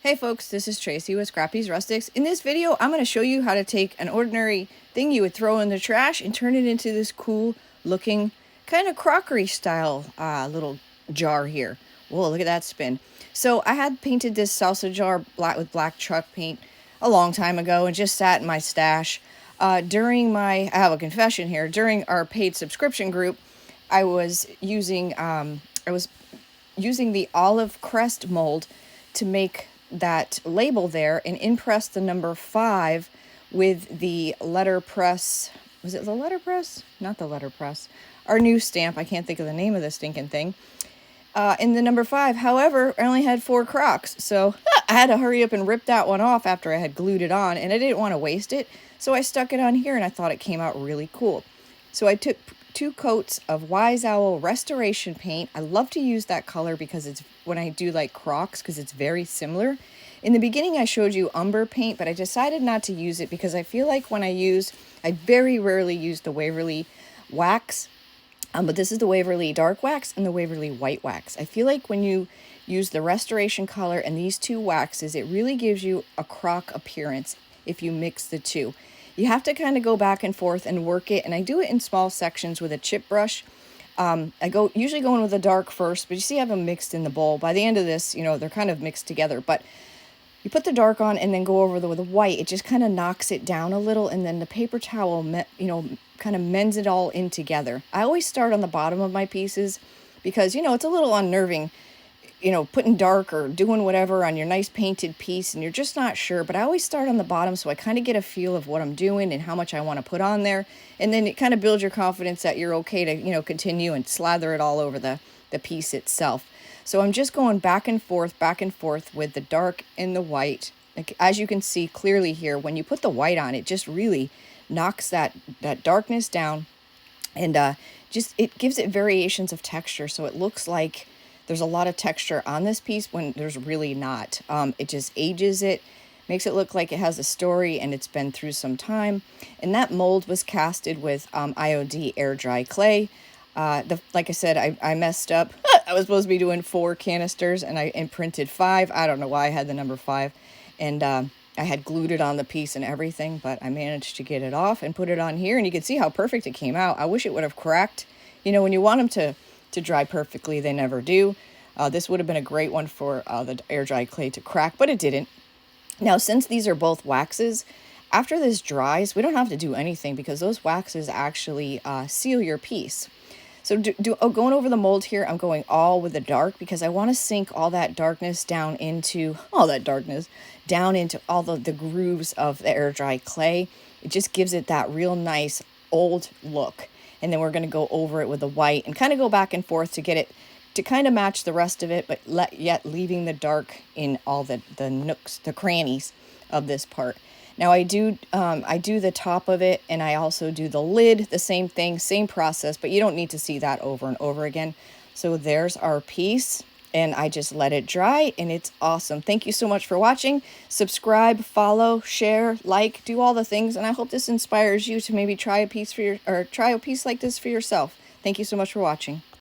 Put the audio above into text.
Hey folks, this is Tracy with Scrappy's Rustics. In this video, I'm going to show you how to take an ordinary thing you would throw in the trash and turn it into this cool looking kind of crockery style little jar here. Whoa, look at that spin. So I had painted this salsa jar with black chalk paint a long time ago and just sat in my stash. I have a confession here, during our paid subscription group, I was using the olive crest mold to make that label there and impress the number 5 with the letterpress. Was it the letterpress? Not the letterpress. Our new stamp. I can't think of the name of this stinking thing. In the number 5. However, I only had 4 Crocks, so I had to hurry up and rip that one off after I had glued it on, and I didn't want to waste it, so I stuck it on here, and I thought it came out really cool. So I took 2 coats of Wise Owl Restoration paint. I love to use that color because it's when I do like Crocs, because it's very similar. In the beginning I showed you umber paint, but I decided not to use it because I feel like I very rarely use the Waverly wax, but this is the Waverly dark wax and the Waverly white wax. I feel like when you use the restoration color and these 2 waxes, it really gives you a Croc appearance if you mix the 2. You have to kind of go back and forth and work it, and I do it in small sections with a chip brush. I usually go in with the dark first, but you see I have them mixed in the bowl. By the end of this, they're kind of mixed together, but you put the dark on and then go over with the white. It just kind of knocks it down a little, and then the paper towel, kind of mends it all in together. I always start on the bottom of my pieces because, it's a little unnerving, putting dark or doing whatever on your nice painted piece and you're just not sure. But I always start on the bottom so I kind of get a feel of what I'm doing and how much I want to put on there. And then it kind of builds your confidence that you're okay to, continue and slather it all over the piece itself. So I'm just going back and forth with the dark and the white. Like, as you can see clearly here, when you put the white on, it just really knocks that darkness down, and it gives it variations of texture. So it looks like there's a lot of texture on this piece when there's really not. It just ages it, makes it look like it has a story and it's been through some time. And that mold was casted with IOD air dry clay. Like I said, I messed up. I was supposed to be doing 4 canisters and I imprinted 5. I don't know why I had the number 5. And I had glued it on the piece and everything, but I managed to get it off and put it on here. And you can see how perfect it came out. I wish it would have cracked. When you want them to dry perfectly, they never do. This would have been a great one for the air dry clay to crack, but it didn't. Now, since these are both waxes, after this dries, we don't have to do anything because those waxes actually seal your piece. So going over the mold here, I'm going all with the dark because I want to sink all that darkness down into all the grooves of the air dry clay. It just gives it that real nice old look. And then we're going to go over it with the white and kind of go back and forth to get it to kind of match the rest of it, but yet leaving the dark in all the nooks, the crannies of this part. Now I do the top of it, and I also do the lid, the same thing, same process, but you don't need to see that over and over again. So there's our piece, and I just let it dry, and it's awesome. Thank you so much for watching. Subscribe, follow, share, like, do all the things, and I hope this inspires you to maybe try a piece like this for yourself. Thank you so much for watching.